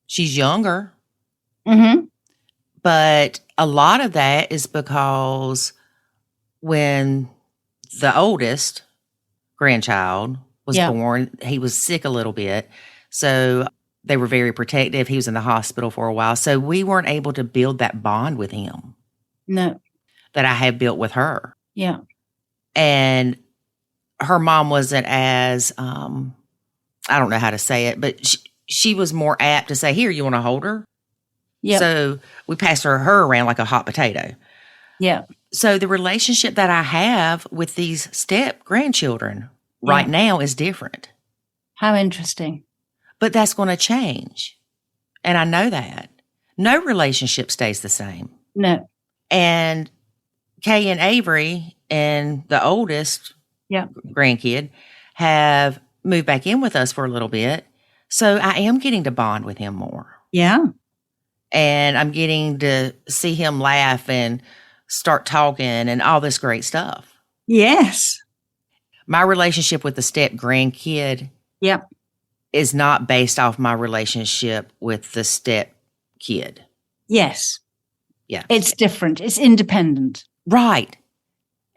She's younger, Mm-hmm. but a lot of that is because when the oldest grandchild was Yeah. born, he was sick a little bit. So they were very protective. He was in the hospital for a while. So we weren't able to build that bond with him No. that I had built with her. Yeah. And her mom wasn't as, I don't know how to say it, but she was more apt to say, here, you want to hold her? Yeah. So we passed her around like a hot potato. Yeah. So the relationship that I have with these step grandchildren right now is different. How interesting. But that's going to change. And I know that. No relationship stays the same. No. And Kay and Avery and the oldest grandkid have moved back in with us for a little bit. So I am getting to bond with him more. Yeah. And I'm getting to see him laugh and start talking and all this great stuff. Yes. My relationship with the step grandkid is not based off my relationship with the step kid. Yes. Yeah. It's different. It's independent. Right.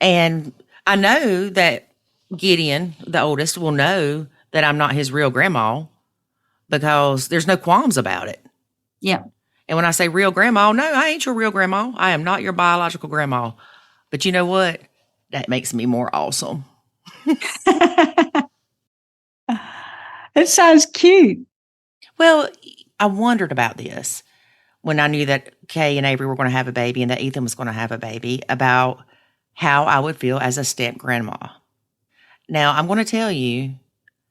And I know that Gideon, the oldest, will know that I'm not his real grandma because there's no qualms about it. Yeah. And when I say real grandma, no, I ain't your real grandma. I am not your biological grandma. But you know what? That makes me more awesome. It sounds cute. Well, I wondered about this when I knew that Kay and Avery were going to have a baby and that Ethan was going to have a baby, about how I would feel as a step grandma. Now, I'm going to tell you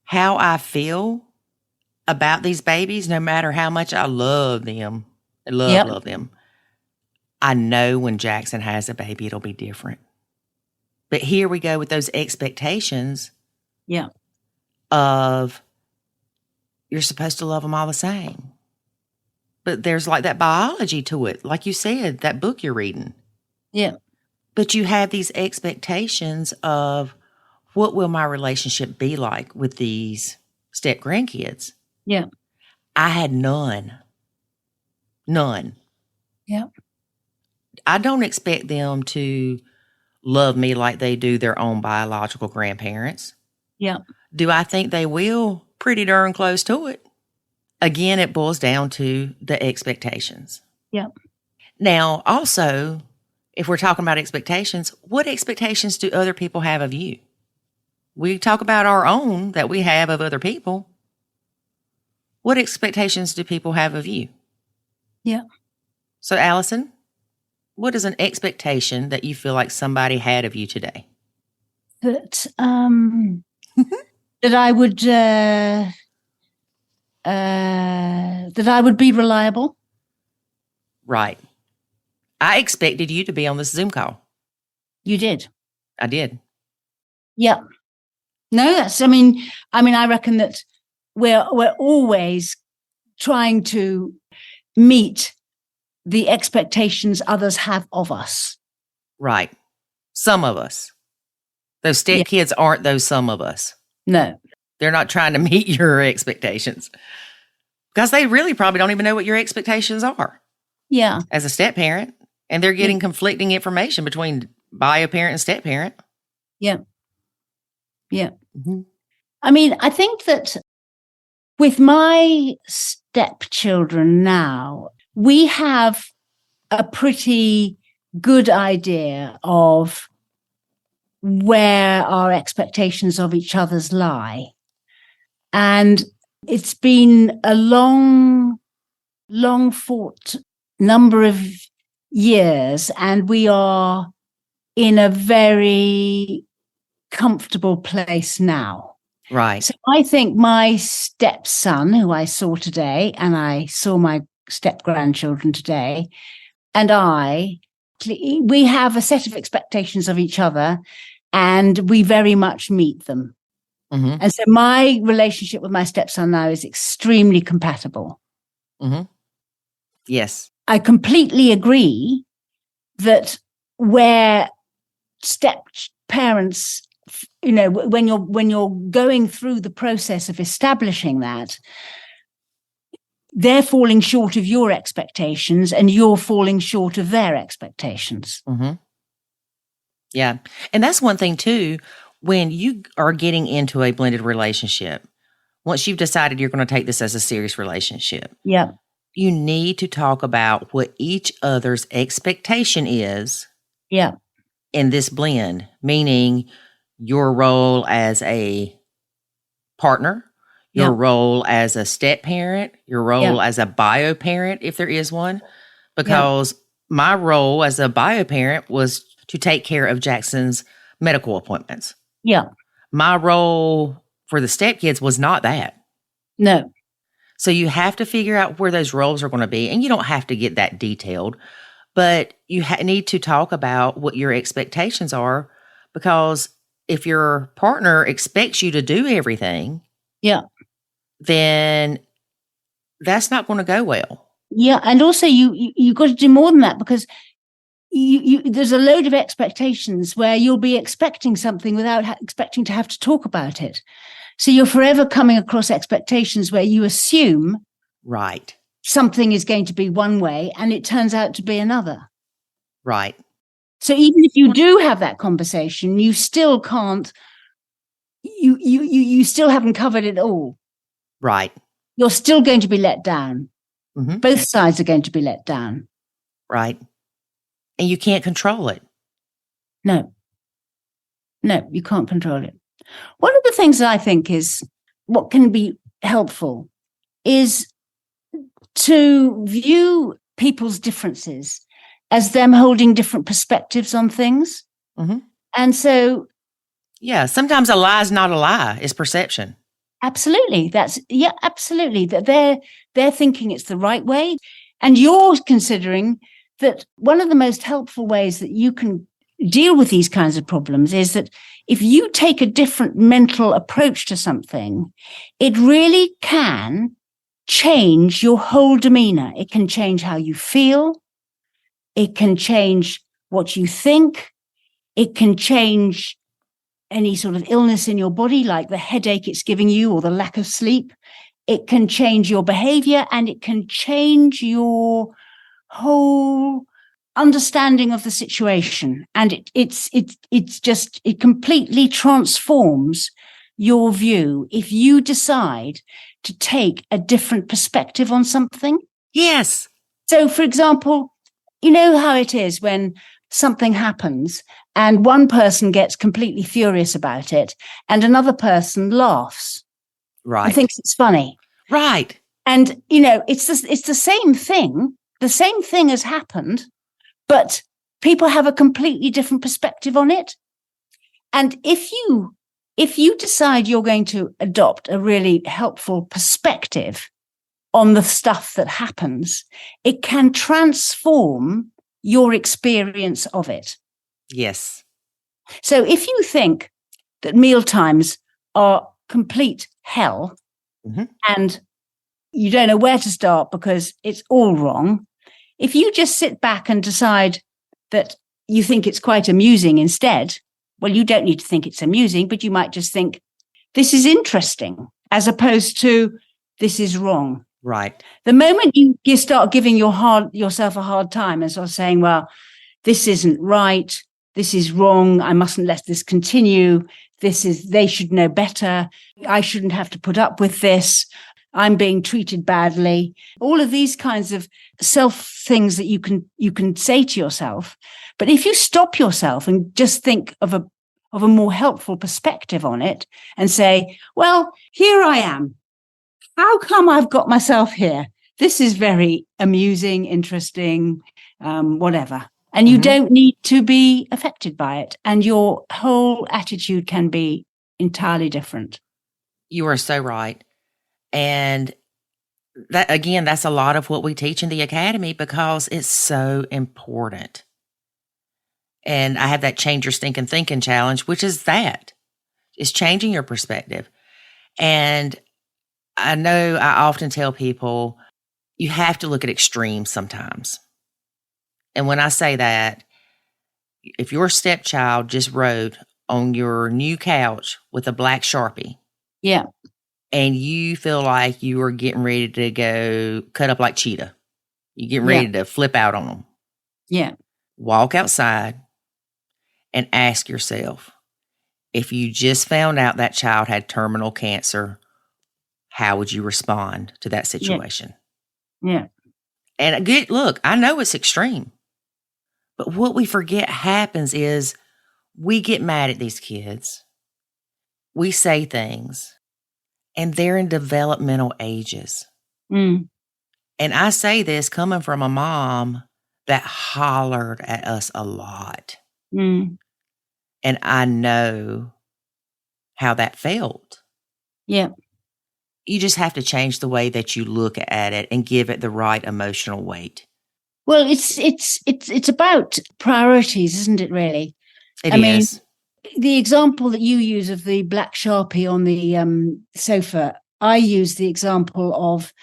how I feel about these babies, no matter how much I love them. I love them. I know when Jackson has a baby, it'll be different. But here we go with those expectations of you're supposed to love them all the same. But there's like that biology to it. Like you said, that book you're reading. Yeah. But you have these expectations of what will my relationship be like with these step grandkids? Yeah. I had none. None. Yeah. I don't expect them to love me like they do their own biological grandparents. Yeah. Do I think they will? Pretty darn close to it. Again, it boils down to the expectations. Yeah. Now, also, if we're talking about expectations, what expectations do other people have of you? We talk about our own that we have of other people. What expectations do people have of you? Yeah. So, Alison, what is an expectation that you feel like somebody had of you today? That that I would be reliable. Right. I expected you to be on this Zoom call. You did. I did. Yeah. No, that's. I mean, I reckon that we're always trying to meet the expectations others have of us. Right. Some of us. Those step kids aren't those some of us. No. They're not trying to meet your expectations. Because they really probably don't even know what your expectations are. Yeah. As a step parent. And they're getting conflicting information between bio parent and step parent. Yeah. Yeah. Mm-hmm. I mean, I think that with my stepchildren now, we have a pretty good idea of where our expectations of each other's lie. And it's been a long fought number of years, and we are in a very comfortable place now. Right. So I think my stepson, who I saw today, and I saw my step-grandchildren today, and we have a set of expectations of each other, and we very much meet them. Mm-hmm. And so my relationship with my stepson now is extremely compatible. Mm-hmm. Yes. I completely agree that where step parents, when you're going through the process of establishing that, they're falling short of your expectations and you're falling short of their expectations. Mm-hmm. Yeah. And that's one thing too, when you are getting into a blended relationship, once you've decided you're going to take this as a serious relationship, Yeah. you need to talk about what each other's expectation is Yeah. in this blend, meaning your role as a partner, your role as a step parent, your role as a bio parent, if there is one, because my role as a bio parent was to take care of Jackson's medical appointments. Yeah. My role for the stepkids was not that. No. So you have to figure out where those roles are going to be, and you don't have to get that detailed, but you need to talk about what your expectations are, because if your partner expects you to do everything, then that's not going to go well. Yeah, and also you got to do more than that, because you there's a load of expectations where you'll be expecting something without expecting to have to talk about it. So you're forever coming across expectations where you assume something is going to be one way and it turns out to be another. Right. So even if you do have that conversation, you still can't. You still haven't covered it all. Right. You're still going to be let down. Mm-hmm. Both sides are going to be let down. Right. And you can't control it. No, you can't control it. One of the things that I think is what can be helpful is to view people's differences as them holding different perspectives on things. Mm-hmm. And so... yeah, sometimes a lie is not a lie, it's perception. Absolutely. Absolutely. That they're thinking it's the right way. And you're considering that one of the most helpful ways that you can deal with these kinds of problems is that if you take a different mental approach to something, it really can change your whole demeanor. It can change how you feel. It can change what you think. It can change any sort of illness in your body, like the headache it's giving you or the lack of sleep. It can change your behavior, and it can change your whole understanding of the situation. And it completely transforms your view if you decide to take a different perspective on something. Yes. So, for example, you know how it is when something happens and one person gets completely furious about it and another person laughs. Right. And thinks it's funny. Right. And, you know, it's the same thing. The same thing has happened, but people have a completely different perspective on it. And if you decide you're going to adopt a really helpful perspective on the stuff that happens, it can transform your experience of it. Yes. So if you think that mealtimes are complete hell, mm-hmm. and you don't know where to start because it's all wrong, if you just sit back and decide that you think it's quite amusing instead, well, you don't need to think it's amusing, but you might just think, this is interesting, as opposed to, this is wrong. Right. The moment you start giving yourself a hard time and sort of saying, well, this isn't right, this is wrong, I mustn't let this continue, they should know better, I shouldn't have to put up with this, I'm being treated badly. All of these kinds of self things that you can say to yourself. But if you stop yourself and just think of a more helpful perspective on it and say, well, here I am. How come I've got myself here? This is very amusing, interesting, whatever. And you don't need to be affected by it. And your whole attitude can be entirely different. You are so right. And that, again, that's a lot of what we teach in the academy because it's so important. And I have that change your stinking thinking challenge, which is it's changing your perspective. And I know I often tell people you have to look at extremes sometimes. And when I say that, if your stepchild just wrote on your new couch with a black Sharpie, yeah, and you feel like you are getting ready to go cut up like cheetah. You're getting ready to flip out on them. Yeah. Walk outside and ask yourself, if you just found out that child had terminal cancer, how would you respond to that situation? Yeah. And look, I know it's extreme, but what we forget happens is we get mad at these kids. We say things, and they're in developmental ages. Mm. And I say this coming from a mom that hollered at us a lot. Mm. And I know how that felt. Yeah. You just have to change the way that you look at it and give it the right emotional weight. Well, it's about priorities, isn't it, really? It I mean, is. the example that you use of the black Sharpie on the sofa, I use the example of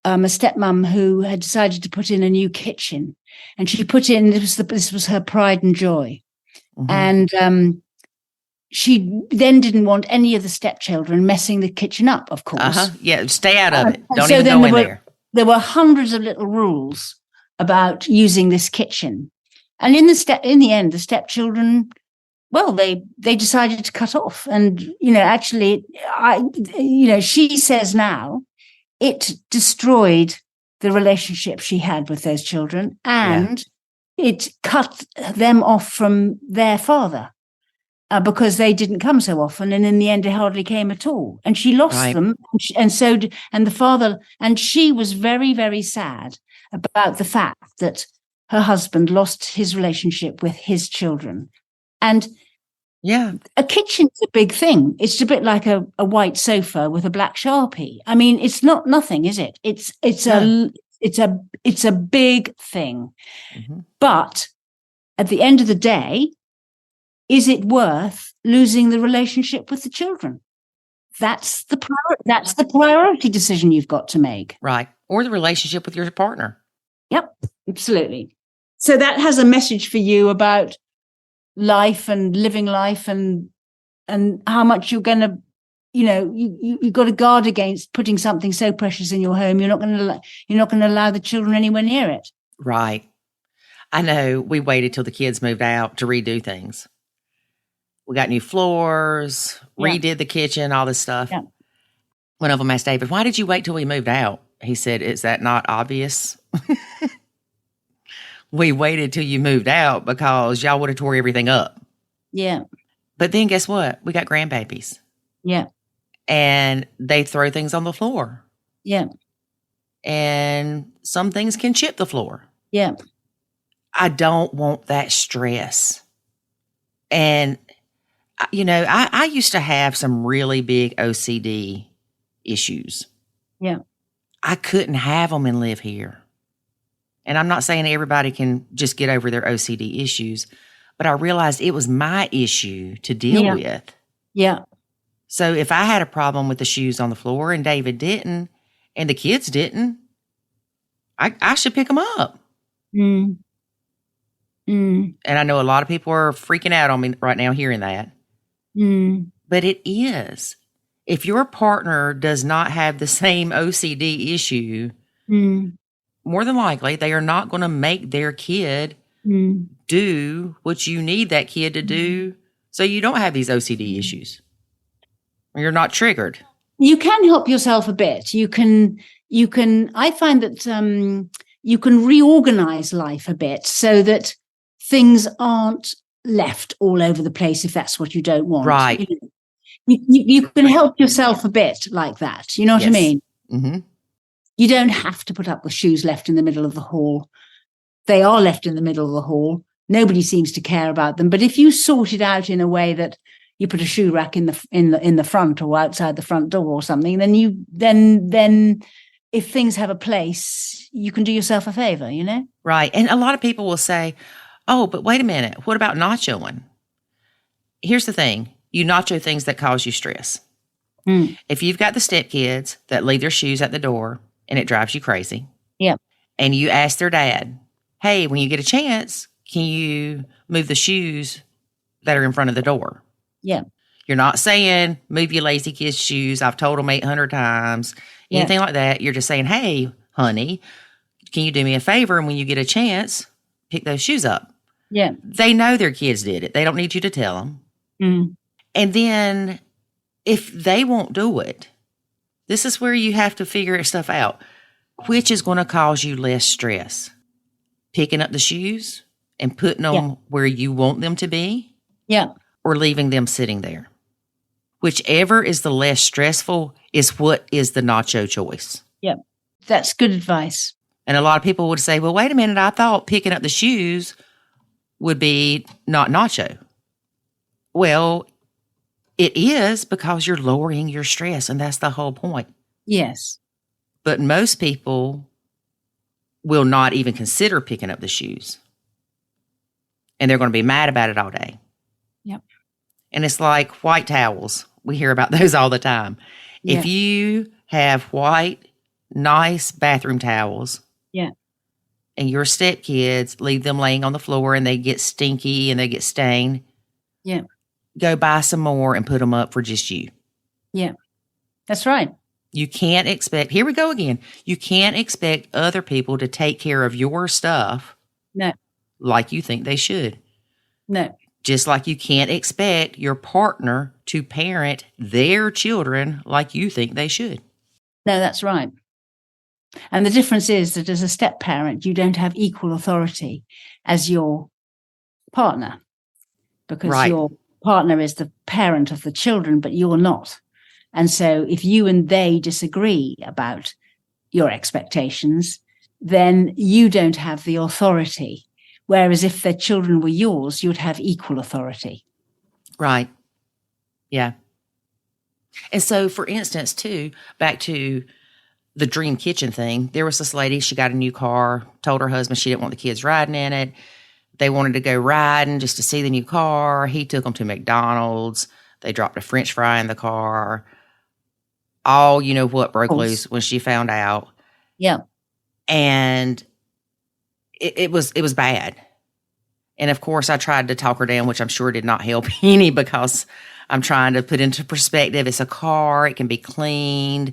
a stepmom who had decided to put in a new kitchen, and she put in, this was her pride and joy. Mhm. And she then didn't want any of the stepchildren messing the kitchen up, of course. Yeah, stay out of it. And Don't so even then go in there. There were hundreds of little rules about using this kitchen. And in the end, the stepchildren, well, they decided to cut off. And, actually, she says now it destroyed the relationship she had with those children, and it cut them off from their father because they didn't come so often. And in the end, they hardly came at all. And she lost them. And so did, and the father, and she was very, very sad about the fact that her husband lost his relationship with his children. And a kitchen's a big thing. It's a bit like a white sofa with a black Sharpie. I mean, it's not nothing, is it? It's a big thing. Mm-hmm. But at the end of the day, is it worth losing the relationship with the children? That's the priority decision you've got to make. Right. Or the relationship with your partner. Yep, absolutely. So that has a message for you about life and living life and how much you're going to, you've got to guard against putting something so precious in your home. You're not going to allow the children anywhere near it. Right. I know we waited till the kids moved out to redo things. We got new floors, redid the kitchen, all this stuff. Yeah. One of them asked David, why did you wait till we moved out? He said, is that not obvious? We waited till you moved out because y'all would have tore everything up. Yeah. But then guess what? We got grandbabies. Yeah. And they throw things on the floor. Yeah. And some things can chip the floor. Yeah. I don't want that stress. And, I used to have some really big OCD issues. Yeah. I couldn't have them and live here. And I'm not saying everybody can just get over their OCD issues, but I realized it was my issue to deal with. Yeah. So if I had a problem with the shoes on the floor and David didn't, and the kids didn't, I should pick them up. Mm. Mm. And I know a lot of people are freaking out on me right now hearing that. Mm. But it is. If your partner does not have the same OCD issue, more than likely, they are not going to make their kid do what you need that kid to do so you don't have these OCD issues. You're not triggered. You can help yourself a bit. You can, I find that you can reorganize life a bit so that things aren't left all over the place if that's what you don't want. Right. You can help yourself a bit like that. You know what I mean? Mm-hmm. You don't have to put up with shoes left in the middle of the hall. They are left in the middle of the hall. Nobody seems to care about them. But if you sort it out in a way that you put a shoe rack in the front or outside the front door or something, then if things have a place, you can do yourself a favor, Right. And a lot of people will say, oh, but wait a minute. What about nachoing? Here's the thing. You nacho things that cause you stress. If you've got the stepkids that leave their shoes at the door and it drives you crazy. Yeah. And you ask their dad, hey, when you get a chance, can you move the shoes that are in front of the door? Yeah. You're not saying, move your lazy kid's shoes. I've told them 800 times. Anything like that. You're just saying, hey, honey, can you do me a favor? And when you get a chance, pick those shoes up. Yeah. They know their kids did it. They don't need you to tell them. Mm. And then if they won't do it, this is where you have to figure stuff out. Which is going to cause you less stress? Picking up the shoes and putting them where you want them to be? Yeah. Or leaving them sitting there? Whichever is the less stressful is what is the nacho choice. Yeah. That's good advice. And a lot of people would say, well, wait a minute, I thought picking up the shoes would be not nacho. Well, it is because you're lowering your stress, and that's the whole point. Yes. But most people will not even consider picking up the shoes. And they're going to be mad about it all day. Yep. And it's like white towels. We hear about those all the time. Yeah. If you have white, nice bathroom towels, and your stepkids leave them laying on the floor and they get stinky and they get stained, go buy some more and put them up for just you. Yeah, that's right. You can't expect, here we go again, you can't expect other people to take care of your stuff like you think they should. No. Just like you can't expect your partner to parent their children like you think they should. No, that's right. And the difference is that as a step parent, you don't have equal authority as your partner, because your partner is the parent of the children, but you're not. And so if you and they disagree about your expectations, then you don't have the authority. Whereas if their children were yours, you'd have equal authority. Right. Yeah. And so, for instance, too, back to the dream kitchen thing, there was this lady, she got a new car, told her husband she didn't want the kids riding in it. They wanted to go riding just to see the new car. He took them to McDonald's. They dropped a French fry in the car. All, you know what, broke loose when she found out. Yeah. And it was bad. And of course, I tried to talk her down, which I'm sure did not help any, because I'm trying to put into perspective. It's a car. It can be cleaned.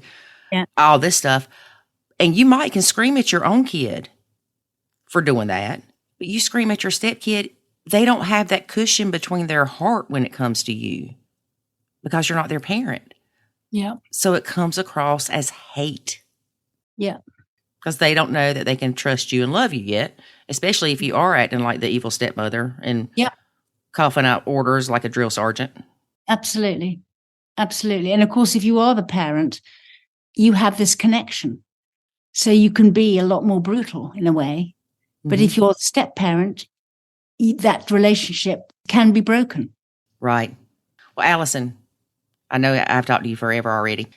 Yeah. All this stuff. And you might can scream at your own kid for doing that. But you scream at your stepkid, they don't have that cushion between their heart when it comes to you because you're not their parent. Yeah. So it comes across as hate. Yeah. Because they don't know that they can trust you and love you yet, especially if you are acting like the evil stepmother and coughing out orders like a drill sergeant. Absolutely. Absolutely. And of course, if you are the parent, you have this connection. So you can be a lot more brutal in a way. But if you're the step parent, that relationship can be broken. Right. Well, Alison, I know I've talked to you forever already.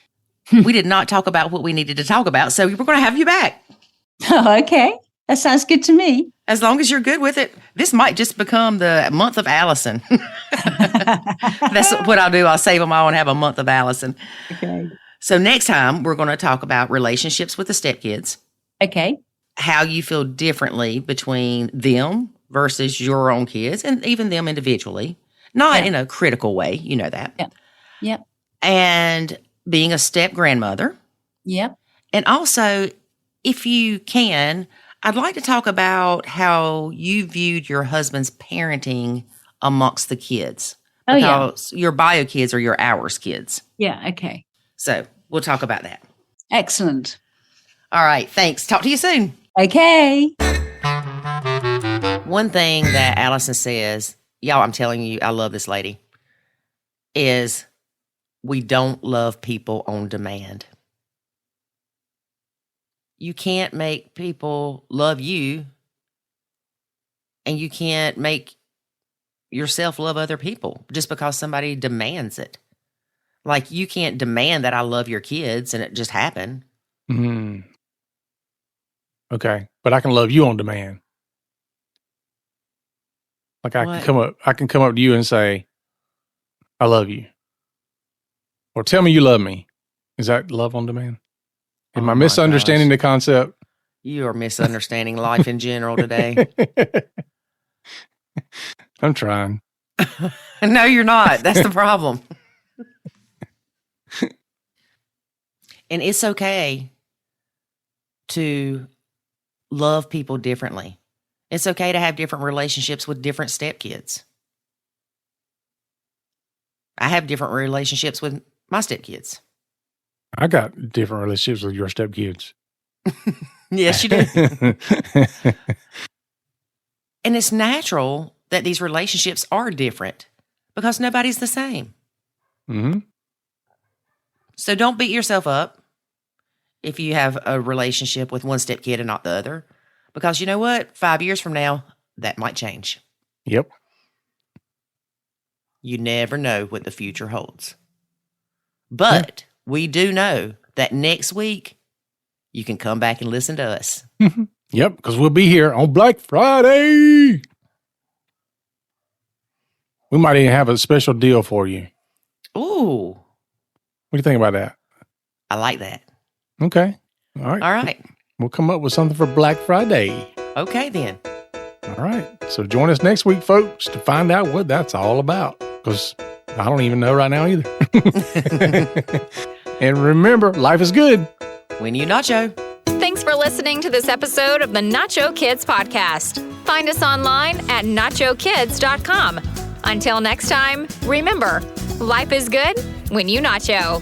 We did not talk about what we needed to talk about, so we're going to have you back. Oh, okay. That sounds good to me. As long as you're good with it. This might just become the month of Alison. That's what I'll do. I'll save them all and have a month of Alison. Okay. So next time, we're going to talk about relationships with the stepkids. Okay. How you feel differently between them versus your own kids, and even them individually. Not in a critical way. You know that. Yeah. Yep. And being a step grandmother. Yep. And also, if you can, I'd like to talk about how you viewed your husband's parenting amongst the kids. Because your bio kids are your ours kids. Yeah, okay. So we'll talk about that. Excellent. All right, thanks. Talk to you soon. Okay. One thing that Alison says, y'all, I'm telling you, I love this lady, is we don't love people on demand. You can't make people love you, and you can't make yourself love other people just because somebody demands it. Like, you can't demand that I love your kids and it just happened. Mm-hmm. Okay, but I can love you on demand. Like I can come up to you and say, I love you. Or tell me you love me. Is that love on demand? Am I misunderstanding the concept? You are misunderstanding life in general today. I'm trying. No, you're not. That's the problem. And it's okay to love people differently. It's okay to have different relationships with different stepkids. I have different relationships with my stepkids. I got different relationships with your stepkids. Yes, you do. And it's natural that these relationships are different because nobody's the same. Mm-hmm. So don't beat yourself up if you have a relationship with one stepkid and not the other. Because you know what? 5 years from now, that might change. Yep. You never know what the future holds. But we do know that next week, you can come back and listen to us. Yep, because we'll be here on Black Friday. We might even have a special deal for you. Ooh. What do you think about that? I like that. Okay. All right. All right. We'll come up with something for Black Friday. Okay, then. All right. So join us next week, folks, to find out what that's all about. Because I don't even know right now either. And remember, life is good when you nacho. Thanks for listening to this episode of the Nacho Kids Podcast. Find us online at nachokids.com. Until next time, remember, life is good when you nacho.